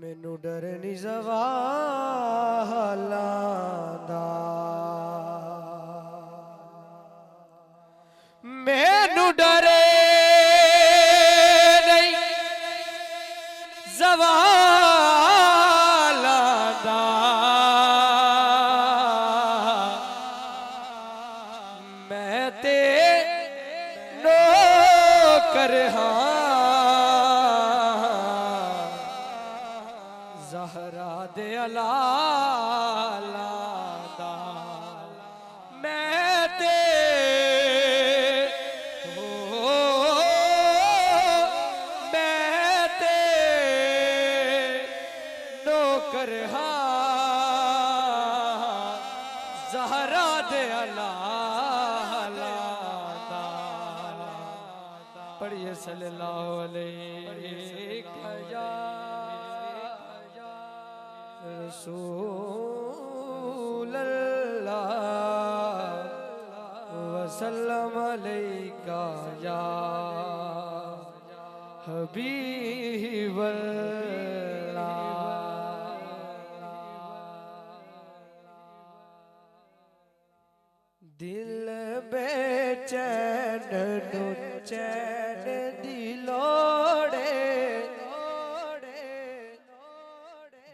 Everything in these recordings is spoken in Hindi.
मैनू डर नहीं ज़वालां दा मैनू डरे नहीं ज़वालां दा मैं ते नौकर हां ज़हरा दे अलाला दा मैं ते नौकर हां ज़हरा दे अलाला दा पढ़िए सल्लल्लाहु अलैहि रसूल अल्लाह वसल्लम अलैका या हबीब दिल बेचैन नु चैन दिलोड़े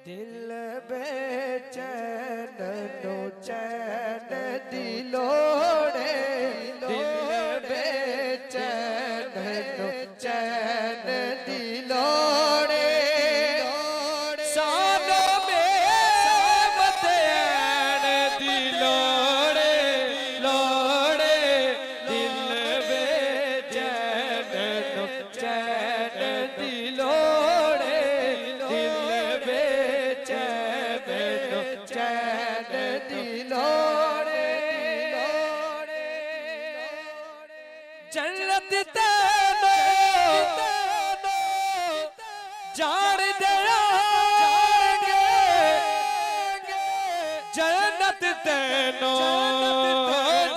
दिल बेचैन नु चैन दिलोड़े जन्नत तेनो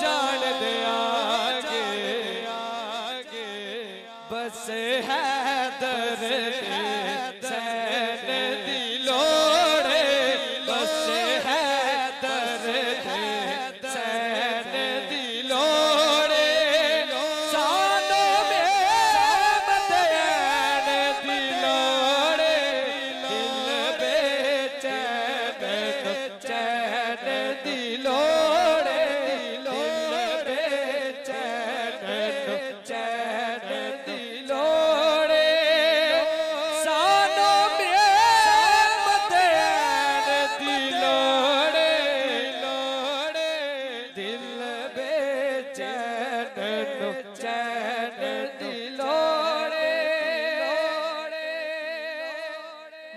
जान दे आगे बस हैदर सैन दी लोड़े बस हैदर सैन दी लोड़े सानो में मदैन दी लोड़े दिल बेचैन चैन दी लोड़े दिल बेचैन चैन दी लोड़े सानो में मदैन दी लोड़े दिल बेचैन चैन दी लोड़े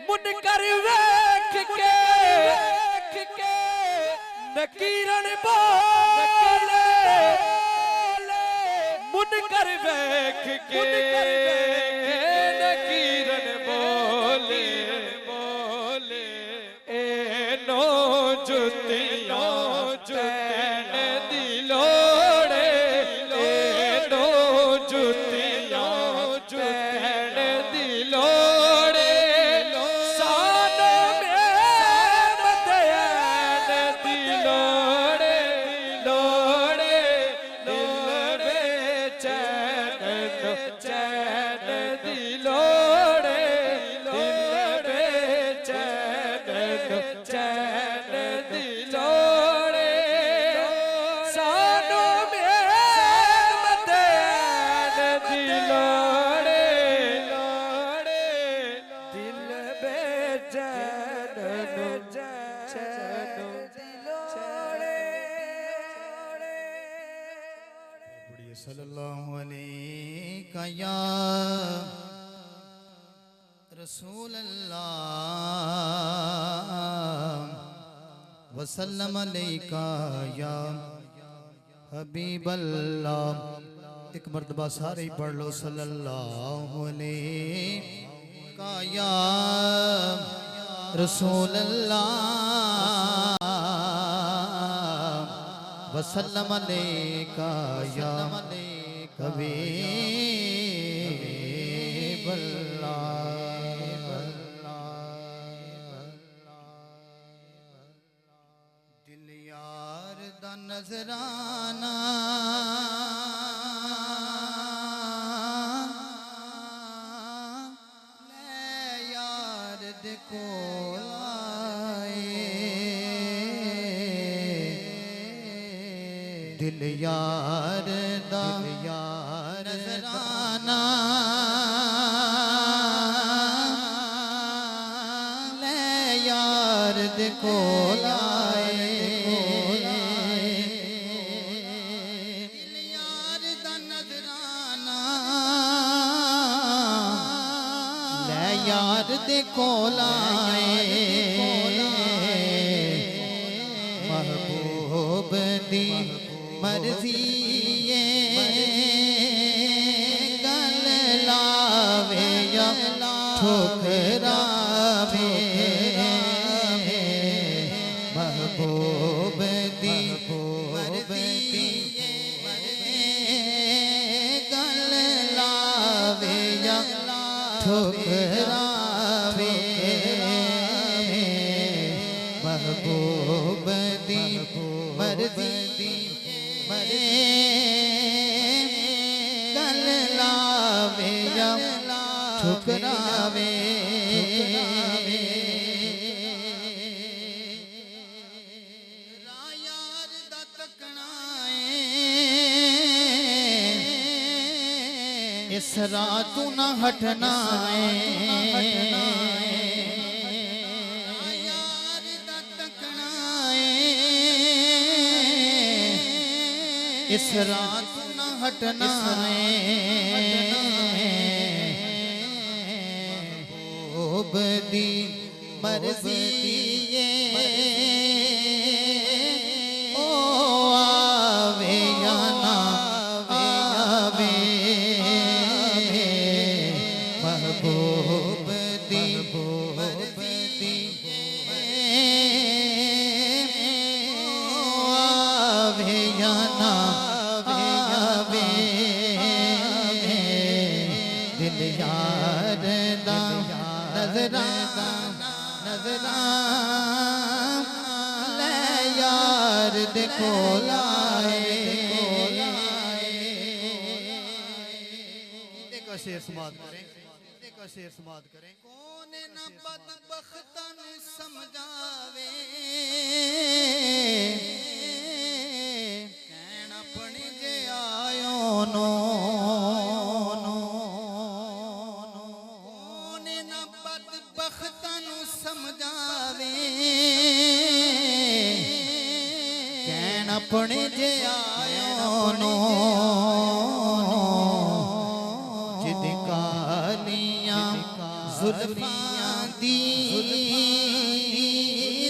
मुनकर वेख के नकीरन बोले मुनकर वेख के नकीरन बोले ए नो जुतियां चैन दी लोड़े ए नो जुतियां चैन दी लोड़े सानो में मदैन दी लोड़े दिल बेचैन चैन दी लोड़े दिल बेचैन चैन दी लोड़े सानो में मदैन दी लोड़े दिल बेचैन चैन दी लोड़े सल्लल्लाहु अलैहि या रसूल अल्लाह वसल्लम अलैका या हबीब अल्लाह। एक मर्तबा सारे ही पढ़ लो सल्लल्लाहु अलैका या रसूल अल्लाह वसल्लम अलैका या हबीब दिल यार दा नजराना ले यार दे कोल दिल यार दा नजराना ले यार दे कोल आए दिल यार दा नजराना ले यार दे कोल आए महबूब दी मर्जी गल लावे या ठुकरावे महबूब दी मर्जी गल लावे या ठुकरावे महबूब दी मर्जी गल लावे या ठुकरावे यार दा तकना इस रात तू ना हटना यार दा तकना इस रात न हटना महबूब दी मर्जी ओ आवे या ना आवे महबूब दी मर्जी नजरा ले यार देखो लाए देखो शेर समात करें कौन न बदबख्तन समझावे कहण अपने जे आयो नो कौन न बदबख्तन समझावे कहण अपने जे आयो नो जुल्फां दी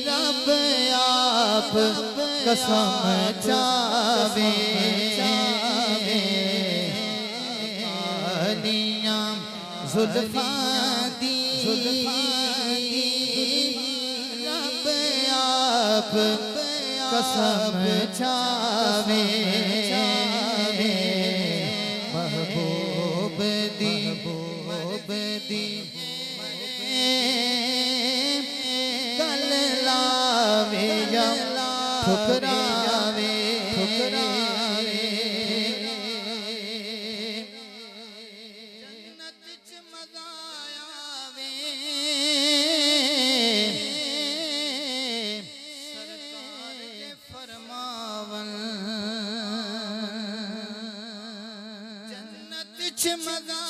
रब आप कसम चावे कालियां जुल्फां दी रब आप कसम चावे महबूब दी गल लावे या ठुकरावे जन्नत च मजा आवे सरकार दे फरमावन जन्नत च मजा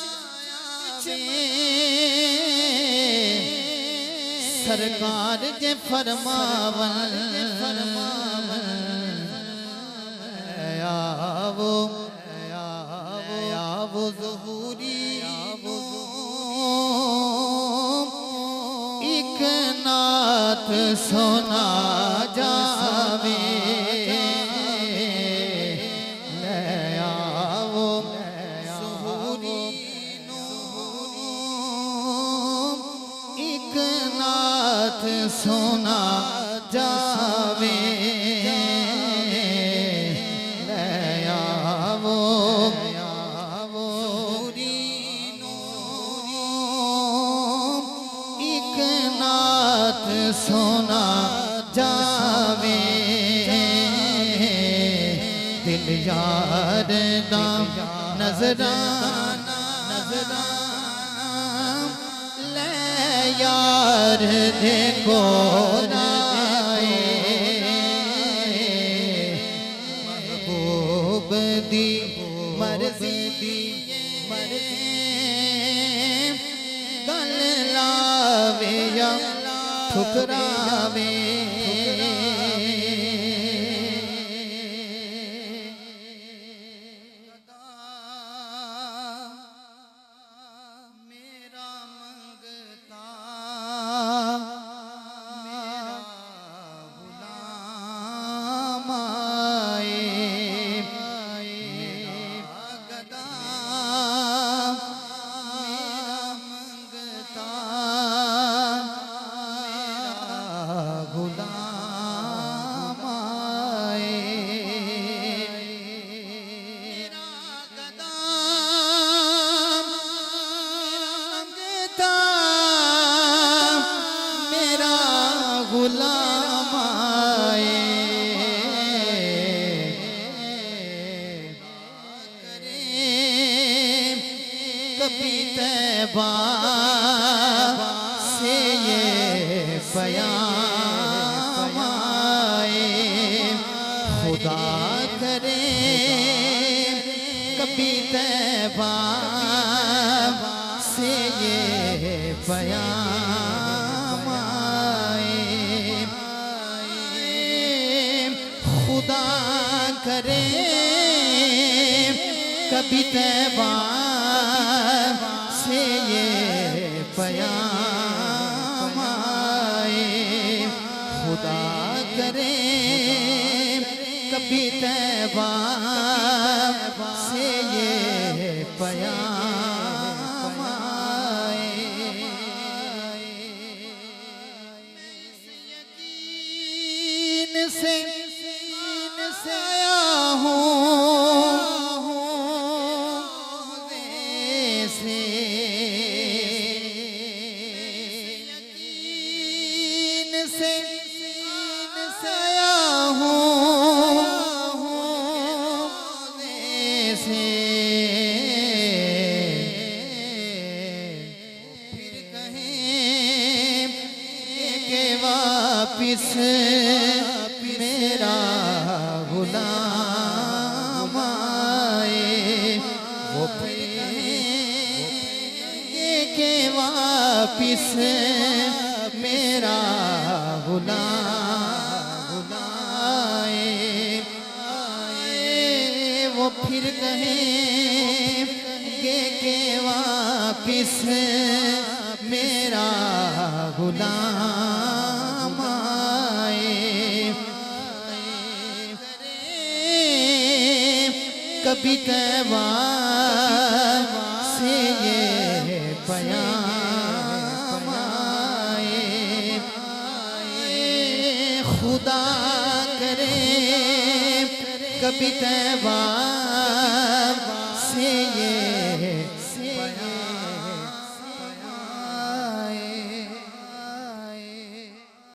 सरकार जे फरमावन आवो ज़हूरी एक नात सुना जावे ले आवो ज़हूरी एक नात सुना जावे ले आवो एक नात सुना जावे दिल यार दा नजराना यार देखो लाए महबूब दी मर्जी गल लावे या ठुकरावे गुलाम आए कभी तैबा से ये बयान आए खुदा करे कभी तैबा से ये बयान आए खुदा करे कभी तैबा से ये बयान आए खुदा करे कभी तैबा से ये बयान आए इस यकीन से आया हूँ वापिस मेरा गुलाम आए, वो कहेंगे के वापिस मेरा गुलाम आए, वो फिर कहेंगे के वापिस मेरा गुलाम आए। कभी तैबा से ये पैगाम आए, खुदा करे कभी तैबा